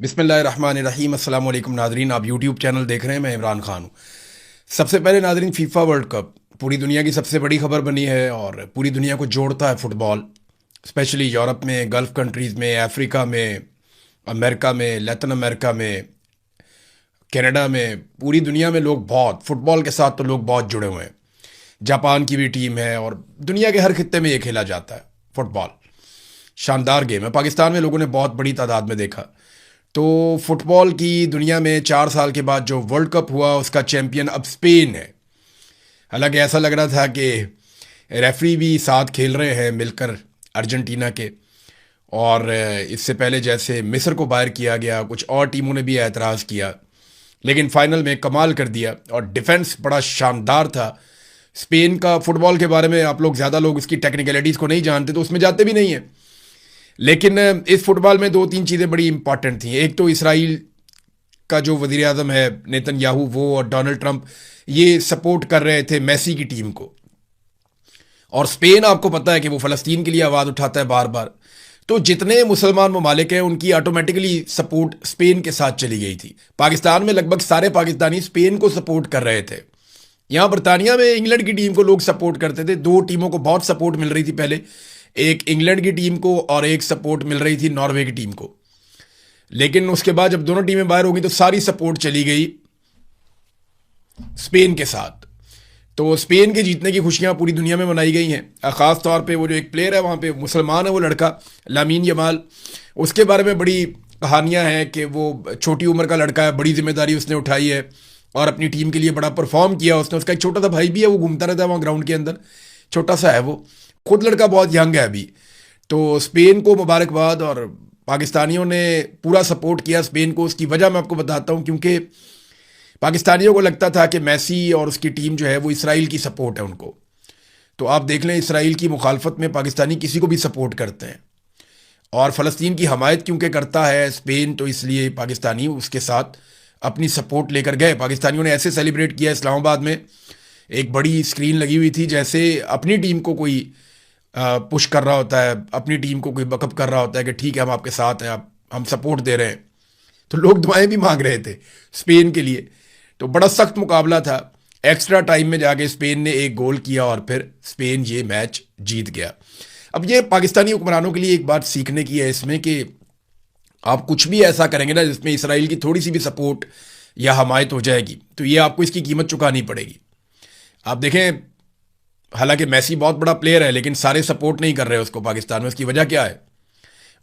बिस्मिल्लाहिर्रहमानिर्रहीम। अस्सलाम वालेकुम नाजरीन, आप यूट्यूब चैनल देख रहे हैं। मैं इमरान खान हूँ। सबसे पहले नाजरीन, फीफा वर्ल्ड कप पूरी दुनिया की सबसे बड़ी खबर बनी है और पूरी दुनिया को जोड़ता है फुटबॉल। स्पेशली यूरोप में, गल्फ़ कंट्रीज़ में, अफ्रीका में, अमेरिका में, लैटिन अमेरिका में, कनाडा में, पूरी दुनिया में लोग बहुत फुटबॉल के साथ तो लोग बहुत जुड़े हुए हैं। जापान की भी टीम है और दुनिया के हर खित्ते में ये खेला जाता है फुटबॉल। शानदार गेम है। पाकिस्तान में लोगों ने बहुत बड़ी तादाद में देखा। तो फुटबॉल की दुनिया में 4 साल के बाद जो वर्ल्ड कप हुआ उसका चैंपियन अब स्पेन है। हालांकि ऐसा लग रहा था कि रेफरी भी साथ खेल रहे हैं मिलकर अर्जेंटीना के। और इससे पहले जैसे मिस्र को बाहर किया गया, कुछ और टीमों ने भी एतराज़ किया, लेकिन फाइनल में कमाल कर दिया और डिफेंस बड़ा शानदार था। स्पेन का फुटबॉल के बारे में आप लोग ज़्यादा लोग इसकी टेक्निकलिटीज़ को नहीं जानते, तो उसमें जाते भी नहीं हैं। लेकिन इस फुटबॉल में दो तीन चीज़ें बड़ी इंपॉर्टेंट थी। एक तो इसराइल का जो वज़ीर आज़म है नेतन्याहू, वो और डोनाल्ड ट्रंप ये सपोर्ट कर रहे थे मेसी की टीम को। और स्पेन आपको पता है कि वो फ़लस्तीन के लिए आवाज़ उठाता है बार बार। तो जितने मुसलमान ममालिक हैं उनकी ऑटोमेटिकली सपोर्ट स्पेन के साथ चली गई थी। पाकिस्तान में लगभग सारे पाकिस्तानी स्पेन को सपोर्ट कर रहे थे। यहाँ बरतानिया में इंग्लैंड की टीम को लोग सपोर्ट करते थे। दो टीमों को बहुत सपोर्ट मिल रही थी पहले, एक इंग्लैंड की टीम को और एक सपोर्ट मिल रही थी नॉर्वे की टीम को। लेकिन उसके बाद जब दोनों टीमें बाहर हो गई तो सारी सपोर्ट चली गई स्पेन के साथ। तो स्पेन के जीतने की खुशियां पूरी दुनिया में मनाई गई हैं। ख़ास तौर पे वो जो एक प्लेयर है वहाँ पे मुसलमान है, वो लड़का लामीन यमाल, उसके बारे में बड़ी कहानियां हैं कि वो छोटी उम्र का लड़का है, बड़ी जिम्मेदारी उसने उठाई है और अपनी टीम के लिए बड़ा परफॉर्म किया उसने। उसका एक छोटा सा भाई भी है, वो घूमता रहता है वहाँ ग्राउंड के अंदर, छोटा सा है वो, खुद लड़का बहुत यंग है अभी। तो स्पेन को मुबारकबाद और पाकिस्तानियों ने पूरा सपोर्ट किया स्पेन को। उसकी वजह मैं आपको बताता हूँ, क्योंकि पाकिस्तानियों को लगता था कि मेसी और उसकी टीम जो है वो इसराइल की सपोर्ट है उनको। तो आप देख लें, इसराइल की मुखालफत में पाकिस्तानी किसी को भी सपोर्ट करते हैं। और फ़लस्तीन की हमायत क्योंकि करता है स्पेन, तो इसलिए पाकिस्तानी उसके साथ अपनी सपोर्ट लेकर गए। पाकिस्तानियों ने ऐसे सेलिब्रेट किया, इस्लामाबाद में एक बड़ी स्क्रीन लगी हुई थी, जैसे अपनी टीम को कोई पुश कर रहा होता है, अपनी टीम को कोई बकअप कर रहा होता है कि ठीक है हम आपके साथ हैं, आप हम सपोर्ट दे रहे हैं। तो लोग दुआएं भी मांग रहे थे स्पेन के लिए। तो बड़ा सख्त मुकाबला था। एक्स्ट्रा टाइम में जाके स्पेन ने एक गोल किया और फिर स्पेन ये मैच जीत गया। अब ये पाकिस्तानी हुक्मरानों के लिए एक बात सीखने की है इसमें कि आप कुछ भी ऐसा करेंगे ना जिसमें इसराइल की थोड़ी सी भी सपोर्ट या हमायत हो जाएगी, तो ये आपको इसकी कीमत चुकानी पड़ेगी। आप देखें, हालांकि मैसी बहुत बड़ा प्लेयर है, लेकिन सारे सपोर्ट नहीं कर रहे उसको पाकिस्तान में। उसकी वजह क्या है?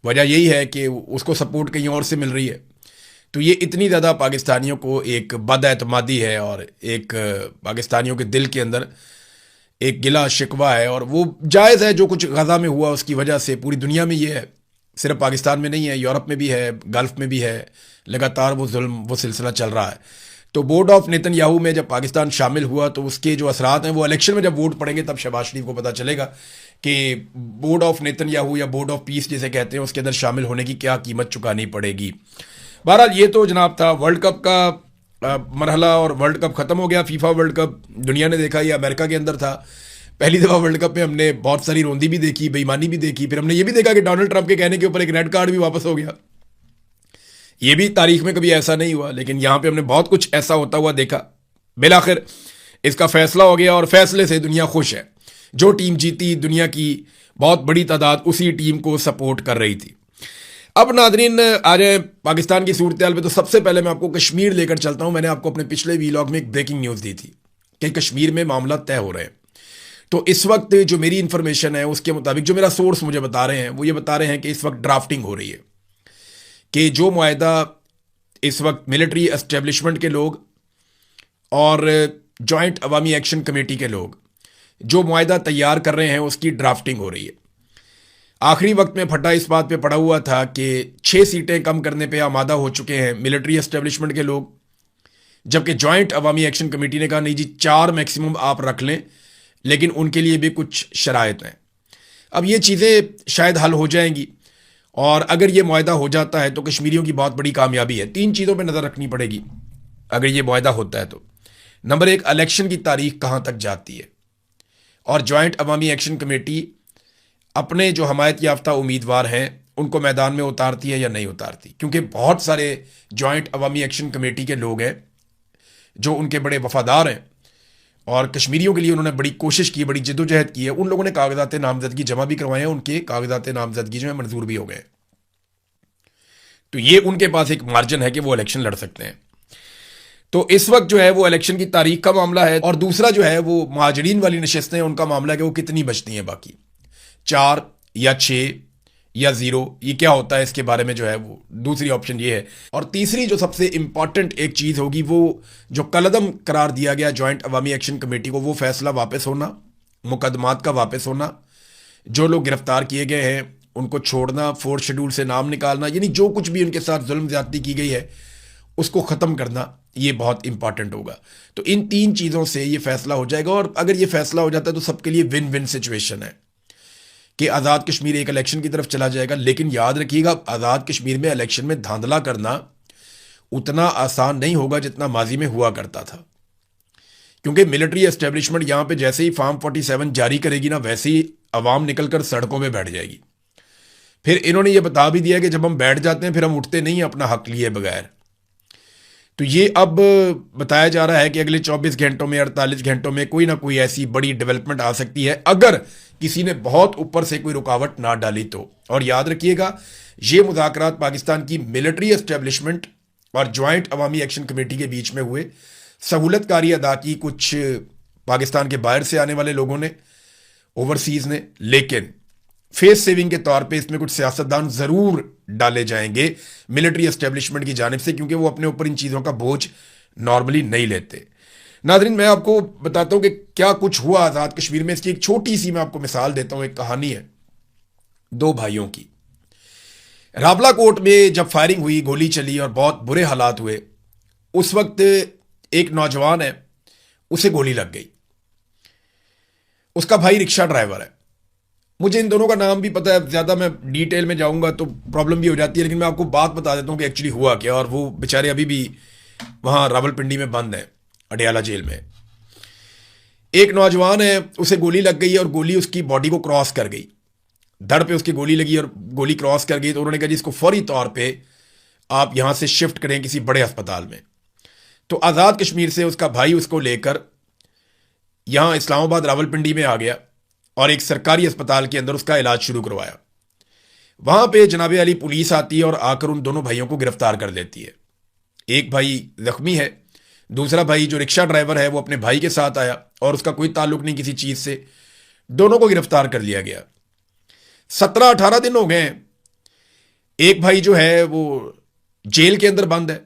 वजह यही है कि उसको सपोर्ट कहीं और से मिल रही है। तो ये इतनी ज़्यादा पाकिस्तानियों को एक बदएतमादी है और एक पाकिस्तानियों के दिल के अंदर एक गिला शिकवा है, और वो जायज़ है। जो कुछ गज़ा में हुआ उसकी वजह से पूरी दुनिया में ये है, सिर्फ पाकिस्तान में नहीं है, यूरोप में भी है, गल्फ़ में भी है, लगातार वो जुल्म वो सिलसिला चल रहा है। तो बोर्ड ऑफ नेतन्याहू में जब पाकिस्तान शामिल हुआ तो उसके जो असरात हैं वो इलेक्शन में जब वोट पड़ेंगे तब शहबाज शरीफ को पता चलेगा कि बोर्ड ऑफ नेतन्याहू या बोर्ड ऑफ पीस जिसे कहते हैं उसके अंदर शामिल होने की क्या कीमत चुकानी पड़ेगी। बहरहाल ये तो जनाब था वर्ल्ड कप का मरहला, और वर्ल्ड कप ख़त्म हो गया। फीफा वर्ल्ड कप दुनिया ने देखा, ये अमेरिका के अंदर था। पहली दफ़ा वर्ल्ड कप में हमने बहुत सारी रोंदी भी देखी, बेईमानी भी देखी, फिर हमने ये भी देखा कि डोनाल्ड ट्रंप के कहने के ऊपर एक रेड कार्ड भी वापस हो गया। ये भी तारीख में कभी ऐसा नहीं हुआ, लेकिन यहाँ पे हमने बहुत कुछ ऐसा होता हुआ देखा। बिलाखिर इसका फैसला हो गया और फैसले से दुनिया खुश है। जो टीम जीती, दुनिया की बहुत बड़ी तादाद उसी टीम को सपोर्ट कर रही थी। अब नादरीन आ जाए पाकिस्तान की सूरत हाल पे, तो सबसे पहले मैं आपको कश्मीर लेकर चलता हूँ। मैंने आपको अपने पिछले वीलॉग में एक ब्रेकिंग न्यूज़ दी थी कि कश्मीर में मामला तय हो रहे हैं। तो इस वक्त जो मेरी इंफॉर्मेशन है उसके मुताबिक, जो मेरा सोर्स मुझे बता रहे हैं, वो ये बता रहे हैं कि इस वक्त ड्राफ्टिंग हो रही है कि जो मुआहदा इस वक्त मिलिट्री एस्टेब्लिशमेंट के लोग और जॉइंट अवामी एक्शन कमेटी के लोग जो मुआहदा तैयार कर रहे हैं उसकी ड्राफ्टिंग हो रही है। आखिरी वक्त में फटा इस बात पे पड़ा हुआ था कि 6 सीटें कम करने पे आमादा हो चुके हैं मिलिट्री एस्टेब्लिशमेंट के लोग, जबकि जॉइंट अवामी एक्शन कमेटी ने कहा नहीं जी 4 मैक्सिमम आप रख लें, लेकिन उनके लिए भी कुछ शराइत हैं। अब ये चीज़ें शायद हल हो जाएंगी, और अगर ये मुआहदा हो जाता है तो कश्मीरियों की बहुत बड़ी कामयाबी है। 3 चीज़ों पर नज़र रखनी पड़ेगी अगर ये मुआहदा होता है तो। नंबर 1, इलेक्शन की तारीख कहाँ तक जाती है, और जॉइंट अवामी एक्शन कमेटी अपने जो हमायत याफ्ता उम्मीदवार हैं उनको मैदान में उतारती है या नहीं उतारती, क्योंकि बहुत सारे जॉइंट अवामी एक्शन कमेटी के लोग हैं जो उनके बड़े वफादार हैं और कश्मीरियों के लिए उन्होंने बड़ी कोशिश की, बड़ी जद्दोजहद की है। उन लोगों ने कागजात नामजदगी जमा भी करवाए हैं, उनके कागजात नामजदगी जो है मंजूर भी हो गए। तो ये उनके पास एक मार्जिन है कि वो इलेक्शन लड़ सकते हैं। तो इस वक्त जो है वो इलेक्शन की तारीख का मामला है, और दूसरा जो है वो महाजरीन वाली नशस्तें हैं, उनका मामला है कि वो कितनी बचती हैं, बाकी 4 या 6 या 0, ये क्या होता है, इसके बारे में जो है वो दूसरी ऑप्शन ये है। और तीसरी जो सबसे इंपॉर्टेंट एक चीज़ होगी, वो जो कलअदम करार दिया गया जॉइंट अवामी एक्शन कमेटी को, वो फैसला वापस होना, मुकदमात का वापस होना, जो लोग गिरफ्तार किए गए हैं उनको छोड़ना, 4th शेड्यूल से नाम निकालना, यानी जो कुछ भी उनके साथ जुल्म ज्यादती की गई है उसको ख़त्म करना, ये बहुत इंपॉर्टेंट होगा। तो इन 3 चीज़ों से ये फैसला हो जाएगा, और अगर ये फैसला हो जाता है तो सबके लिए विन विन सिचुएशन है कि आज़ाद कश्मीर एक इलेक्शन की तरफ चला जाएगा। लेकिन याद रखिएगा, आज़ाद कश्मीर में इलेक्शन में धांधला करना उतना आसान नहीं होगा जितना माजी में हुआ करता था, क्योंकि मिलिट्री एस्टेब्लिशमेंट यहां पे जैसे ही फॉर्म 47 जारी करेगी ना, वैसे ही अवाम निकलकर सड़कों में बैठ जाएगी। फिर इन्होंने ये बता भी दिया कि जब हम बैठ जाते हैं फिर हम उठते नहीं अपना हक लिए बगैर। तो ये अब बताया जा रहा है कि अगले 24 घंटों में, 48 घंटों में कोई ना कोई ऐसी बड़ी डेवलपमेंट आ सकती है, अगर किसी ने बहुत ऊपर से कोई रुकावट ना डाली तो। और याद रखिएगा, ये मुज़ाकरात पाकिस्तान की मिलिट्री एस्टेब्लिशमेंट और ज्वाइंट अवामी एक्शन कमेटी के बीच में हुए। सहूलतकारी अदा की कुछ पाकिस्तान के बाहर से आने वाले लोगों ने, ओवरसीज ने, लेकिन फेस सेविंग के तौर पे इसमें कुछ सियासतदान जरूर डाले जाएंगे मिलिट्री एस्टेब्लिशमेंट की जानिब से, क्योंकि वो अपने ऊपर इन चीज़ों का बोझ नॉर्मली नहीं लेते। नाज़रीन, मैं आपको बताता हूं कि क्या कुछ हुआ आज़ाद कश्मीर में। इसकी एक छोटी सी मैं आपको मिसाल देता हूं। एक कहानी है 2 भाइयों की। रावला कोट में जब फायरिंग हुई, गोली चली और बहुत बुरे हालात हुए, उस वक्त एक नौजवान है, उसे गोली लग गई। उसका भाई रिक्शा ड्राइवर है। मुझे इन दोनों का नाम भी पता है, ज़्यादा मैं डिटेल में जाऊंगा तो प्रॉब्लम भी हो जाती है, लेकिन मैं आपको बात बता देता हूं कि एक्चुअली हुआ क्या। और वो बेचारे अभी भी वहां रावलपिंडी में बंद हैं, अडियाला जेल में। एक नौजवान है, उसे गोली लग गई और गोली उसकी बॉडी को क्रॉस कर गई, धड़ पे उसकी गोली लगी और गोली क्रॉस कर गई। तो उन्होंने कहा जी इसको फौरी तौर पे आप यहां से शिफ्ट करें किसी बड़े अस्पताल में। तो आज़ाद कश्मीर से उसका भाई उसको लेकर यहां इस्लामाबाद रावलपिंडी में आ गया और एक सरकारी अस्पताल के अंदर उसका इलाज शुरू करवाया। वहां पे जनाबे अली पुलिस आती है और आकर उन दोनों भाइयों को गिरफ्तार कर देती है। एक भाई जख्मी है, दूसरा भाई जो रिक्शा ड्राइवर है वो अपने भाई के साथ आया और उसका कोई ताल्लुक नहीं किसी चीज से। दोनों को गिरफ्तार कर लिया गया। 17-18 दिन हो गए हैं। एक भाई जो है वो जेल के अंदर बंद है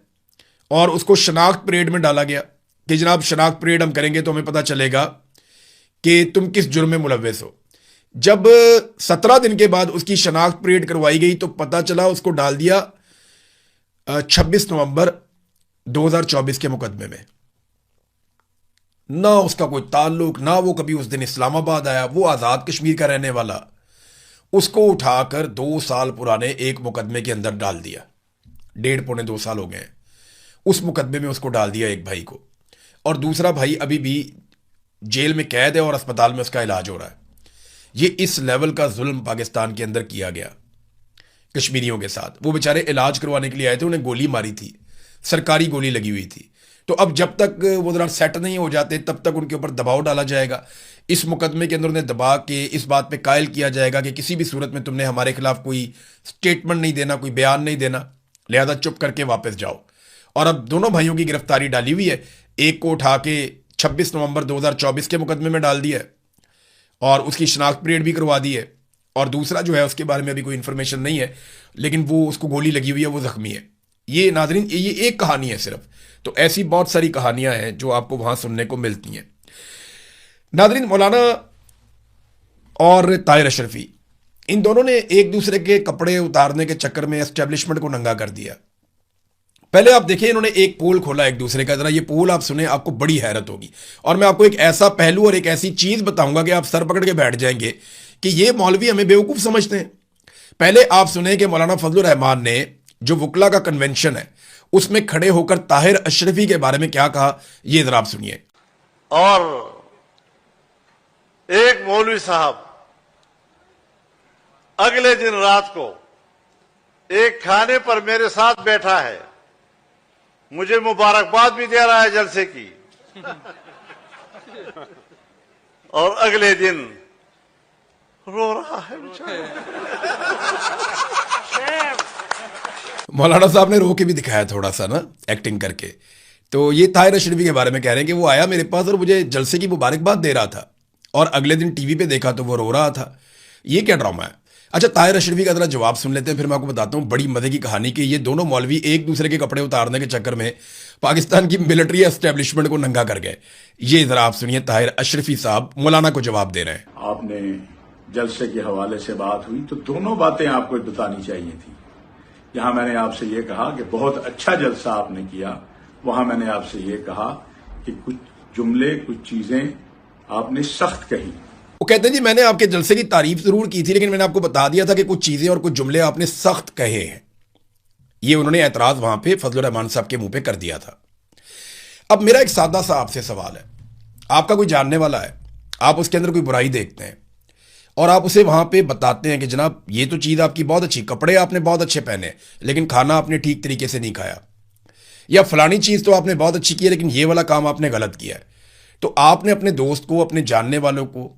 और उसको शनाख्त परेड में डाला गया कि जनाब शनाख्त परेड हम करेंगे तो हमें पता चलेगा कि तुम किस जुर्म में मुलव्वस हो। जब 17 दिन के बाद उसकी शनाख्त परेड करवाई गई तो पता चला उसको डाल दिया 26 नवंबर 2024 के मुकदमे में। ना उसका कोई ताल्लुक, ना वो कभी उस दिन इस्लामाबाद आया, वो आज़ाद कश्मीर का रहने वाला। उसको उठाकर 2 साल पुराने एक मुकदमे के अंदर डाल दिया। 1.5-2 साल हो गए हैं। उस मुकदमे में उसको डाल दिया एक भाई को, और दूसरा भाई अभी भी जेल में कैद है और अस्पताल में उसका इलाज हो रहा है। ये इस लेवल का जुल्म पाकिस्तान के अंदर किया गया कश्मीरियों के साथ। वो बेचारे इलाज करवाने के लिए आए थे, उन्हें गोली मारी थी, सरकारी गोली लगी हुई थी। तो अब जब तक वो जरा सेट नहीं हो जाते तब तक उनके ऊपर दबाव डाला जाएगा। इस मुकदमे के अंदर उन्हें दबा के इस बात पे कायल किया जाएगा कि किसी भी सूरत में तुमने हमारे खिलाफ कोई स्टेटमेंट नहीं देना, कोई बयान नहीं देना, लिहाजा चुप करके वापस जाओ। और अब दोनों भाइयों की गिरफ्तारी डाली हुई है। एक को उठा के 26 नवंबर 2024 के मुकदमे में डाल दिया है और उसकी शनाख्त परेड भी करवा दी है, और दूसरा जो है उसके बारे में अभी कोई इंफॉर्मेशन नहीं है, लेकिन वो उसको गोली लगी हुई है, वो जख्मी है। ये नाजरीन ये एक कहानी है सिर्फ। तो ऐसी बहुत सारी कहानियां हैं जो आपको वहां सुनने को मिलती हैं। नाजरीन, मौलाना और ताहिर अशरफी, इन दोनों ने एक दूसरे के कपड़े उतारने के चक्कर में एस्टेब्लिशमेंट को नंगा कर दिया। पहले आप देखिए, इन्होंने एक पोल खोला एक दूसरे का। जरा ये पोल आप सुने, आपको बड़ी हैरत होगी। और मैं आपको एक ऐसा पहलू और एक ऐसी चीज बताऊंगा कि आप सर पकड़ के बैठ जाएंगे कि ये मौलवी हमें बेवकूफ समझते हैं। पहले आप सुने कि मौलाना फजलुर रहमान ने जो वकला का कन्वेंशन है उसमें खड़े होकर ताहिर अशरफी के बारे में क्या कहा, ये जरा आप सुनिए। और एक मौलवी साहब अगले दिन रात को एक खाने पर मेरे साथ बैठा है, मुझे मुबारकबाद भी दे रहा है जलसे की, और अगले दिन रो रहा है मौलाना साहब ने रो के भी दिखाया थोड़ा सा ना, एक्टिंग करके। तो ये ताहिर अशरफी के बारे में कह रहे हैं कि वो आया मेरे पास और मुझे जलसे की मुबारकबाद दे रहा था, और अगले दिन टीवी पे देखा तो वो रो रहा था। ये क्या ड्रामा है? अच्छा, ताहिर अशरफी का जरा जवाब सुन लेते हैं, फिर मैं आपको बताता हूँ बड़ी मजे की कहानी कि ये दोनों मौलवी एक दूसरे के कपड़े उतारने के चक्कर में पाकिस्तान की मिलिट्री एस्टेब्लिशमेंट को नंगा कर गए। ये जरा आप सुनिए, ताहिर अशरफी साहब मौलाना को जवाब दे रहे हैं। आपने जलसे के हवाले से बात हुई तो दोनों बातें आपको बतानी चाहिए थी। यहां मैंने आपसे ये कहा कि बहुत अच्छा जलसा आपने किया, वहां मैंने आपसे ये कहा कि कुछ जुमले, कुछ चीजें आपने सख्त कही। वो कहते हैं जी मैंने आपके जलसे की तारीफ जरूर की थी, लेकिन मैंने आपको बता दिया था कि कुछ चीजें और कुछ जुमले आपने सख्त कहे हैं। ये उन्होंने ऐतराज वहां पे फजलुर रहमान साहब के मुंह पे कर दिया था। अब मेरा एक सादा सा आपसे सवाल है, आपका कोई जानने वाला है, आप उसके अंदर कोई बुराई देखते हैं और आप उसे वहां पे बताते हैं कि जनाब ये तो चीज आपकी बहुत अच्छी, कपड़े आपने बहुत अच्छे पहने लेकिन खाना आपने ठीक तरीके से नहीं खाया, या फलानी चीज तो आपने बहुत अच्छी की है लेकिन ये वाला काम आपने गलत किया है। तो आपने अपने दोस्त को, अपने जानने वालों को,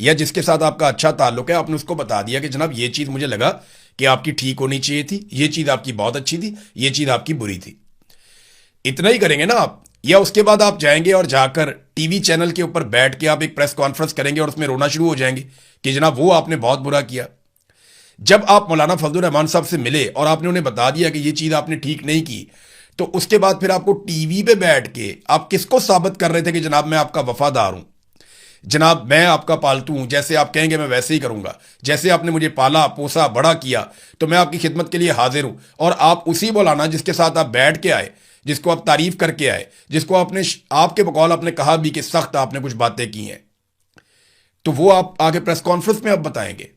या जिसके साथ आपका अच्छा ताल्लुक है, आपने उसको बता दिया कि जनाब ये चीज मुझे लगा कि आपकी ठीक होनी चाहिए थी, ये चीज आपकी बहुत अच्छी थी, ये चीज आपकी बुरी थी। इतना ही करेंगे ना आप, या उसके बाद आप जाएंगे और जाकर टीवी चैनल के ऊपर बैठ के आप एक प्रेस कॉन्फ्रेंस करेंगे और उसमें रोना शुरू हो जाएंगे कि जनाब वो आपने बहुत बुरा किया। जब आप मौलाना फजलुर रहमान साहब से मिले और आपने उन्हें बता दिया कि ये चीज आपने ठीक नहीं की, तो उसके बाद फिर आपको टीवी पे बैठ के आप किसको साबित कर रहे थे कि जनाब मैं आपका वफादार हूं, जनाब मैं आपका पालतू हूं, जैसे आप कहेंगे मैं वैसे ही करूंगा, जैसे आपने मुझे पाला पोसा बड़ा किया तो मैं आपकी खिदमत के लिए हाजिर हूं। और आप उसी मौलाना जिसके साथ आप बैठ के आए, जिसको आप तारीफ करके आए, जिसको आपके बकौल आपने कहा भी कि सख्त आपने कुछ बातें की हैं, तो वो आप आगे प्रेस कॉन्फ्रेंस में आप बताएंगे।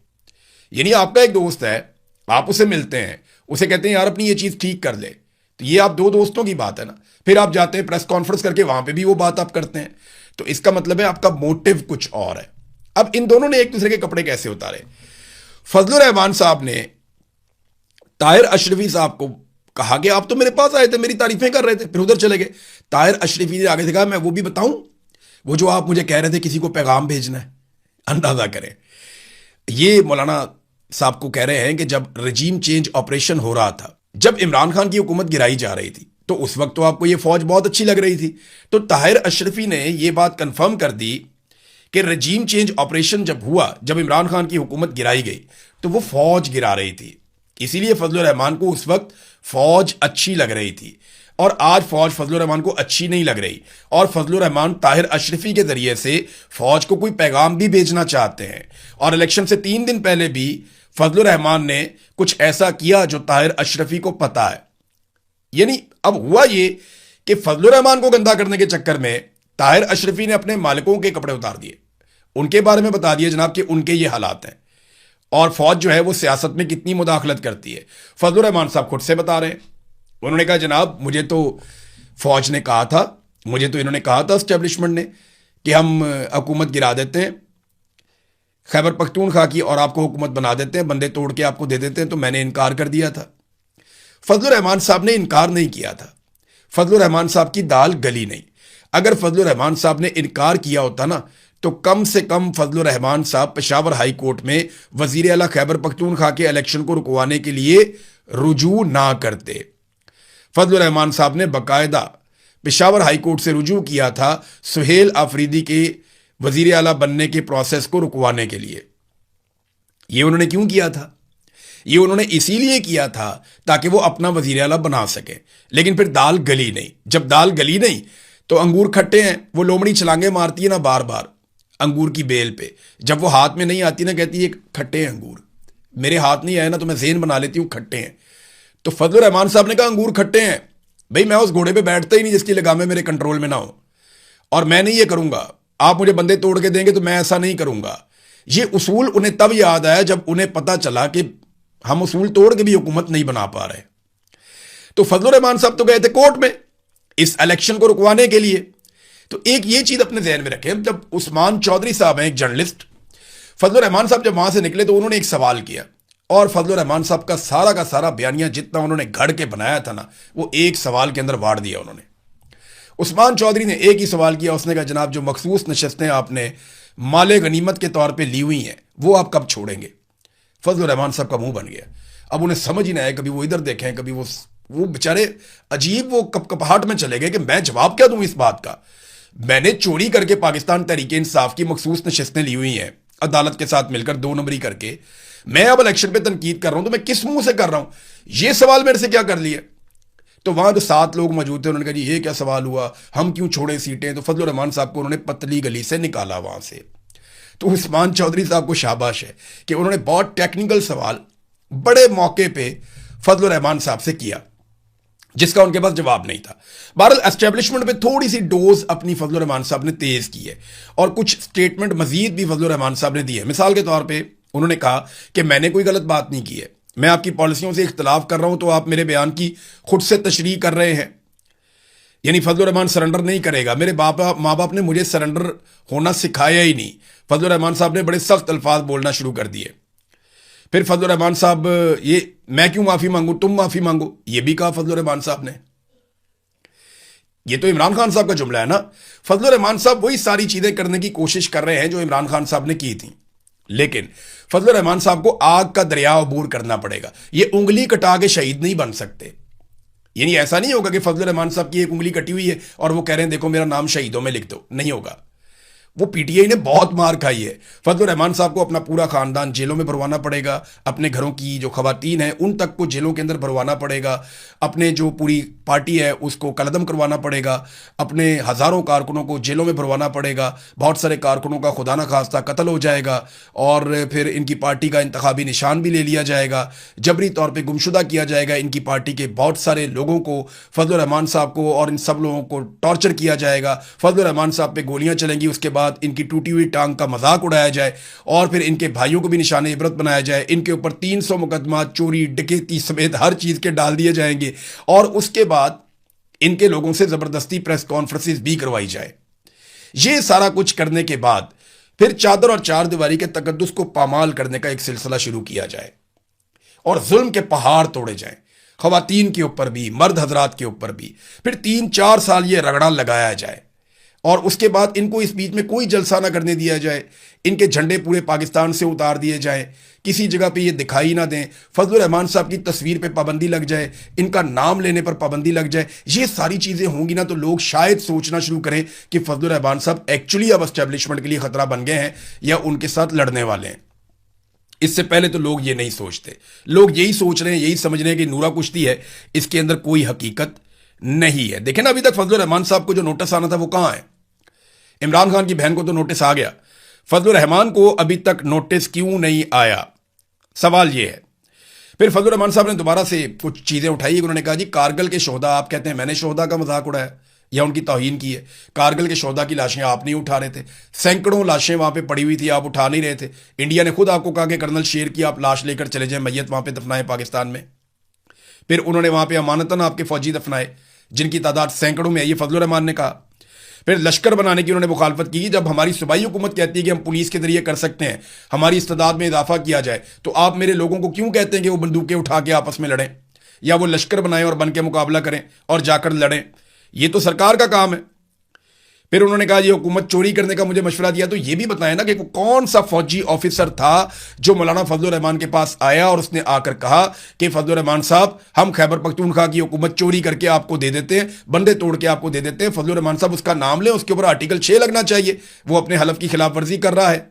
यानी आपका एक दोस्त है, आप उसे मिलते हैं, उसे कहते हैं यार अपनी ये चीज ठीक कर ले, तो ये आप दो दोस्तों की बात है ना। फिर आप जाते हैं प्रेस कॉन्फ्रेंस करके, वहां पे भी वो बात आप करते हैं, तो इसका मतलब है आपका मोटिव कुछ और है। अब इन दोनों ने एक दूसरे के कपड़े कैसे उतारे? फजलुर रहमान साहब ने ताहिर अशरफी साहब को कहा कि आप तो मेरे पास आए थे, मेरी तारीफें कर रहे थे, फिर उधर चले गए। ताहिर अशरफी ने आगे से कहा मैं वो भी बताऊं, वो जो आप मुझे कह रहे थे किसी को पैगाम भेजना है। अंदाजा करें, ये मौलाना साहब को कह रहे हैं कि जब रजीम चेंज ऑपरेशन हो रहा था, जब इमरान खान की हुकूमत गिराई जा रही थी, तो उस वक्त तो आपको ये फौज बहुत अच्छी लग रही थी। तो ताहिर अशरफी ने यह बात कंफर्म कर दी कि रजीम चेंज ऑपरेशन जब हुआ, जब इमरान खान की हुकूमत गिराई गई, तो वो फौज गिरा रही थी, इसीलिए फजलुर रहमान को उस वक्त फौज अच्छी लग रही थी। और आज फौज फजलुर रहमान को अच्छी नहीं लग रही, और फजलुर रहमान ताहिर अशरफी के जरिए से फौज को कोई पैगाम भी भेजना चाहते हैं। और इलेक्शन से 3 दिन पहले भी फजलुर रहमान ने कुछ ऐसा किया जो ताहिर अशरफी को पता है। यानी अब हुआ ये कि फजलुर रहमान को गंदा करने के चक्कर में ताहिर अशरफी ने अपने मालिकों के कपड़े उतार दिए, उनके बारे में बता दिया जनाब कि उनके ये हालात हैं, और फौज जो है वो सियासत में कितनी मुदाखलत करती है। फजलुर रहमान साहब खुद से बता रहे हैं, उन्होंने कहा जनाब मुझे तो फौज ने कहा था, मुझे तो इन्होंने कहा था एस्टेब्लिशमेंट ने कि हम हुकूमत गिरा देते हैं खैबर पख्तूनख्वा की और आपको हुकूमत बना देते हैं, बंदे तोड़ के आपको दे देते हैं, तो मैंने इनकार कर दिया था। फजलुर रहमान साहब ने इनकार नहीं किया था, फजलुर रहमान साहब की दाल गली नहीं। अगर फजलुर रहमान साहब ने इनकार किया होता ना, तो कम से कम फजलुर रहमान साहब पेशावर हाई कोर्ट में वजीर आला खैबर पख्तूनख्वा के इलेक्शन को रुकवाने के लिए रुजू ना करते। फजलुर रहमान साहब ने बाकायदा पेशावर हाई कोर्ट से रुजू किया था सुहेल आफरीदी के वजीर आला बनने के प्रोसेस को रुकवाने के लिए। यह उन्होंने क्यों किया था? ये उन्होंने इसीलिए किया था ताकि वो अपना वजीर आला बना सके। लेकिन फिर दाल गली नहीं। जब दाल गली नहीं तो अंगूर खट्टे हैं, वो लोमड़ी छलांगे मारती है ना बार बार अंगूर की बेल पे, जब वो हाथ में नहीं आती ना कहती है खट्टे हैं अंगूर, मेरे हाथ नहीं आए ना तो मैं ज़ेन बना लेती हूँ खट्टे हैं। तो फजलुर रहमान साहब ने कहा अंगूर खट्टे हैं, भाई मैं उस घोड़े पे बैठता ही नहीं जिसकी लगामें मेरे कंट्रोल में ना हो, और मैं नहीं ये करूंगा, आप मुझे बंदे तोड़ के देंगे तो मैं ऐसा नहीं करूंगा। ये उसूल उन्हें तब याद आया जब उन्हें पता चला कि हम उसूल तोड़ के भी हुकूमत नहीं बना पा रहे। तो फजलुर रहमान साहब तो गए थे कोर्ट में इस इलेक्शन को रुकवाने के लिए। तो एक ये चीज अपने ध्यान में रखें, जब उस्मान चौधरी साहब हैं एक जर्नलिस्ट, फजलुर रहमान साहब जब वहां से निकले तो उन्होंने एक सवाल किया, और फजलुर रहमान साहब का सारा बयानिया जितना उन्होंने घड़ के बनाया था ना, वो एक सवाल के अंदर वाड़ दिया उन्होंने। उस्मान चौधरी ने एक ही सवाल किया, उसने कहा जनाब जो मखसूस नशस्तें आपने माले गनीमत के तौर पे ली हुई हैं वो आप कब छोड़ेंगे? फजलुर रहमान साहब का मुंह बन गया। अब उन्हें समझ ही ना आया, कभी वो इधर देखें कभी वो बेचारे अजीब वो कपकपाहट में चले गए कि मैं जवाब क्या दूं इस बात का। मैंने चोरी करके पाकिस्तान तहरीक इंसाफ की मखसूस नशस्तें ली हुई हैं अदालत के साथ मिलकर 2 नंबरी करके, मैं अब इलेक्शन पे तनकीद कर रहा हूं तो मैं किस मुंह से कर रहा हूं? ये सवाल मेरे से क्या कर लिया? तो वहां जो 7 लोग मौजूद थे उन्होंने कहा जी ये क्या सवाल हुआ, हम क्यों छोड़े सीटें? तो फजलुर रहमान साहब को उन्होंने पतली गली से निकाला वहां से। तो उस्मान चौधरी साहब को शाबाश है कि उन्होंने बहुत टेक्निकल सवाल बड़े मौके पे फजलुर रहमान साहब से किया जिसका उनके पास जवाब नहीं था। बहरहाल एस्टेब्लिशमेंट पे थोड़ी सी डोज अपनी फजलुर रहमान साहब ने तेज की है और कुछ स्टेटमेंट मजीद भी फजलुर रहमान साहब ने दी है। मिसाल के तौर पे उन्होंने कहा कि मैंने कोई गलत बात नहीं की है, मैं आपकी पॉलिसियों से इख्तलाफ कर रहा हूं तो आप मेरे बयान की खुद से तशरीह कर रहे हैं। यानी फजलुर रहमान सरेंडर नहीं करेगा, मेरे माँ बाप ने मुझे सरेंडर होना सिखाया ही नहीं। फजलुर रहमान साहब ने बड़े सख्त अल्फाज बोलना शुरू कर दिए। फिर फजलुर रहमान साहब ये मैं क्यों माफी मांगू, तुम माफी मांगो, ये भी कहा फजलुर रहमान साहब ने। ये तो इमरान खान साहब का जुमला है ना। फजलुर रहमान साहब वही सारी चीजें करने की कोशिश कर रहे हैं जो इमरान खान साहब ने की थी, लेकिन फजलुर रहमान साहब को आग का दरिया अबूर करना पड़ेगा। ये उंगली कटा के शहीद नहीं बन सकते। यानी ऐसा नहीं होगा कि फजलुर रहमान साहब की एक उंगली कटी हुई है और वो कह रहे हैं देखो मेरा नाम शहीदों में लिख दो, नहीं होगा। वो पीटीआई ने बहुत मार खाई है। फजलुर रहमान साहब को अपना पूरा खानदान जेलों में भरवाना पड़ेगा, अपने घरों की जो खवातीन हैं उन तक को जेलों के अंदर भरवाना पड़ेगा, अपने जो पूरी पार्टी है उसको कलदम करवाना पड़ेगा, अपने हज़ारों कारकुनों को जेलों में भरवाना पड़ेगा, बहुत सारे कारकुनों का खुदा न खास्ता कत्ल हो जाएगा और फिर इनकी पार्टी का इंतखाबी निशान भी ले लिया जाएगा, जबरी तौर पर गुमशुदा किया जाएगा। इनकी पार्टी के बहुत सारे लोगों को, फजलुर रहमान साहब को और इन सब लोगों को टॉर्चर किया जाएगा। फजलुर रहमान साहब पे गोलियां चलेंगी, उसके बाद इनकी टूटी हुई टांग का मजाक उड़ाया जाए और फिर इनके भाइयों को भी निशाने इबरत बनाया जाए। इनके ऊपर 300 मुकदमा चोरी डकैती समेत हर चीज के डाल दिए जाएंगे और उसके बाद इनके लोगों से जबरदस्ती प्रेस कॉन्फ्रेंसेस भी करवाई जाए। ये सारा कुछ करने के बाद फिर चादर और चार दीवारी के तकद्दुस को पामाल करने का एक सिलसिला शुरू किया जाए और जुल्म के पहाड़ तोड़े जाएं, खवातीन के ऊपर भी, मर्द हजरात के ऊपर भी। फिर 3-4 साल ये रगड़ा लगाया जाए और उसके बाद इनको इस बीच में कोई जलसा ना करने दिया जाए, इनके झंडे पूरे पाकिस्तान से उतार दिए जाए, किसी जगह पे ये दिखाई ना दें, फजलुर रहमान साहब की तस्वीर पे पाबंदी लग जाए, इनका नाम लेने पर पाबंदी लग जाए। ये सारी चीज़ें होंगी ना तो लोग शायद सोचना शुरू करें कि फजलुर रहमान साहब एक्चुअली अब एस्टेब्लिशमेंट के लिए खतरा बन गए हैं या उनके साथ लड़ने वाले हैं। इससे पहले तो लोग ये नहीं सोचते, लोग यही सोच रहे हैं, यही समझ रहे हैं कि नूरा कुश्ती है, इसके अंदर कोई हकीकत नहीं है। देखें ना, अभी तक फजलुर रहमान साहब को जो नोटिस आना था वो कहां है? इमरान खान की बहन को तो नोटिस आ गया, फजलुर रहमान को अभी तक नोटिस क्यों नहीं आया? सवाल यह है। फिर फजलुर रहमान साहब ने दोबारा से कुछ चीजें उठाई। उन्होंने कहा जी कारगिल के शोहदा, आप कहते हैं मैंने शोहदा का मजाक उड़ाया या उनकी तौहीन की है। कारगिल के शोहदा की लाशें आप नहीं उठा रहे थे, सैकड़ों लाशें वहां पे पड़ी हुई थी, आप उठा नहीं रहे थे। इंडिया ने खुद आपको कहा कि कर्नल शेर की आप लाश लेकर चले जाएं, मैयत वहां पे दफनाएं पाकिस्तान में। फिर उन्होंने वहां पे अमानतन आपके फौजी दफनाए जिनकी तादाद सैकड़ों में है, ये फजलुर रहमान ने कहा। फिर लश्कर बनाने की उन्होंने मुखालफत की। जब हमारी सूबाई हुकूमत कहती है कि हम पुलिस के जरिए कर सकते हैं, हमारी इस्तेदाद में इजाफा किया जाए, तो आप मेरे लोगों को क्यों कहते हैं कि वो बंदूकें उठा के आपस में लड़ें या वो लश्कर बनाएं और बन के मुकाबला करें और जाकर लड़ें? ये तो सरकार का काम है। फिर उन्होंने कहा ये हुकूमत चोरी करने का मुझे मशवरा दिया, तो ये भी बताएं ना कि कौन सा फौजी ऑफिसर था जो मौलाना फजलुर रहमान के पास आया और उसने आकर कहा कि फजलुर रहमान साहब हम खैबर पख्तूनख्वा की हुकूमत चोरी करके आपको दे देते हैं, बंदे तोड़ के आपको दे देते हैं। फजलुर रहमान साहब उसका नाम लें, उसके ऊपर आर्टिकल 6 लगना चाहिए। वो अपने हलफ की खिलाफ वर्जी कर रहा है,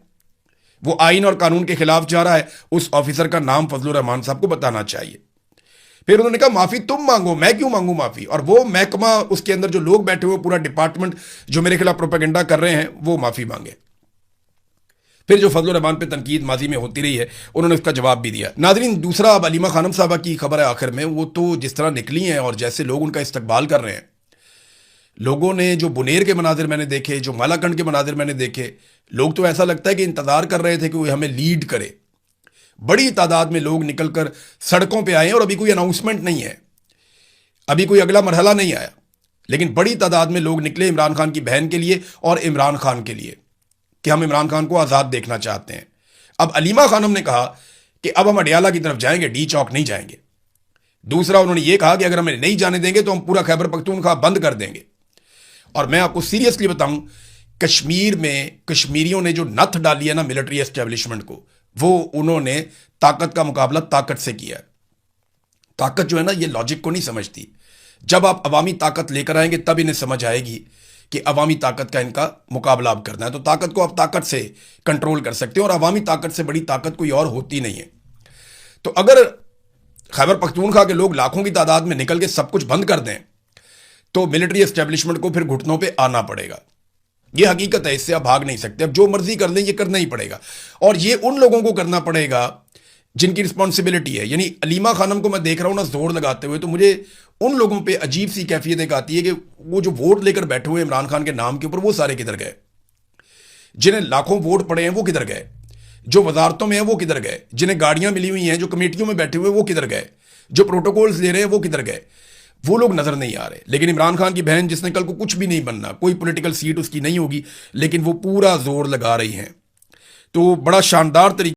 वो आइन और कानून के खिलाफ जा रहा है, उस ऑफिसर का नाम फजलुर रहमान साहब को बताना चाहिए। फिर उन्होंने कहा माफी तुम मांगो, मैं क्यों मांगू माफी? और वो महकमा, उसके अंदर जो लोग बैठे हुए, पूरा डिपार्टमेंट जो मेरे खिलाफ प्रोपेगेंडा कर रहे हैं, वो माफी मांगे। फिर जो फजलुर रहमान पे तनकीद माजी में होती रही है, उन्होंने उसका जवाब भी दिया। नाज़रीन, दूसरा अब अलीमा खानम साहबा की खबर है आखिर में। वो तो जिस तरह निकली हैं और जैसे लोग उनका इस्तकबाल कर रहे हैं, लोगों ने जो बुनेर के मनाजिर मैंने देखे, जो मालाकंड के मनाजिर मैंने देखे, लोग तो ऐसा लगता है कि इंतजार कर रहे थे कि वो हमें लीड करे। बड़ी तादाद में लोग निकलकर सड़कों पे आए और अभी कोई अनाउंसमेंट नहीं है, अभी कोई अगला मरहला नहीं आया, लेकिन बड़ी तादाद में लोग निकले इमरान खान की बहन के लिए और इमरान खान के लिए कि हम इमरान खान को आज़ाद देखना चाहते हैं। अब अलीमा खानम ने कहा कि अब हम अडियाला की तरफ जाएंगे, डी चौक नहीं जाएंगे। दूसरा, उन्होंने ये कहा कि अगर हमें नहीं जाने देंगे तो हम पूरा खैबर पख्तूनख्वा बंद कर देंगे। और मैं आपको सीरियसली बताऊं, कश्मीर में कश्मीरियों ने जो नथ डाली है ना मिलिट्री एस्टेब्लिशमेंट को, वो उन्होंने ताकत का मुकाबला ताकत से किया है। ताकत जो है ना, ये लॉजिक को नहीं समझती। जब आप अवामी ताकत लेकर आएंगे तब इन्हें समझ आएगी कि अवामी ताकत का इनका मुकाबला अब करना है। तो ताकत को आप ताकत से कंट्रोल कर सकते हो, और अवामी ताकत से बड़ी ताकत कोई और होती नहीं है। तो अगर खैबर पख्तूनख्वा के लोग लाखों की तादाद में निकल के सब कुछ बंद कर दें तो मिलिट्री एस्टेब्लिशमेंट को फिर घुटनों पे आना पड़ेगा। ये हकीकत है, इससे आप भाग नहीं सकते। अब जो मर्जी कर लें, ये करना ही पड़ेगा। और ये उन लोगों को करना पड़ेगा जिनकी रिस्पॉन्सिबिलिटी है। यानी अलीमा खानम को मैं देख रहा हूं ना जोर लगाते हुए, तो मुझे उन लोगों पे अजीब सी कैफियत एक आती है कि वो जो वोट लेकर बैठे हुए इमरान खान के नाम के ऊपर, वो सारे किधर गए? जिन्हें लाखों वोट पड़े हैं वो किधर गए? जो वजारतों में है वो किधर गए? जिन्हें गाड़ियां मिली हुई हैं, जो कमेटियों में बैठे हुए वो किधर गए? जो प्रोटोकॉल्स ले रहे हैं वो किधर गए? वो लोग नजर नहीं आ रहे। लेकिन इमरान खान की बहन, जिसने कल को कुछ भी नहीं बनना, कोई पॉलिटिकल सीट उसकी नहीं होगी, लेकिन वो पूरा जोर लगा रही हैं। तो बड़ा शानदार तरीके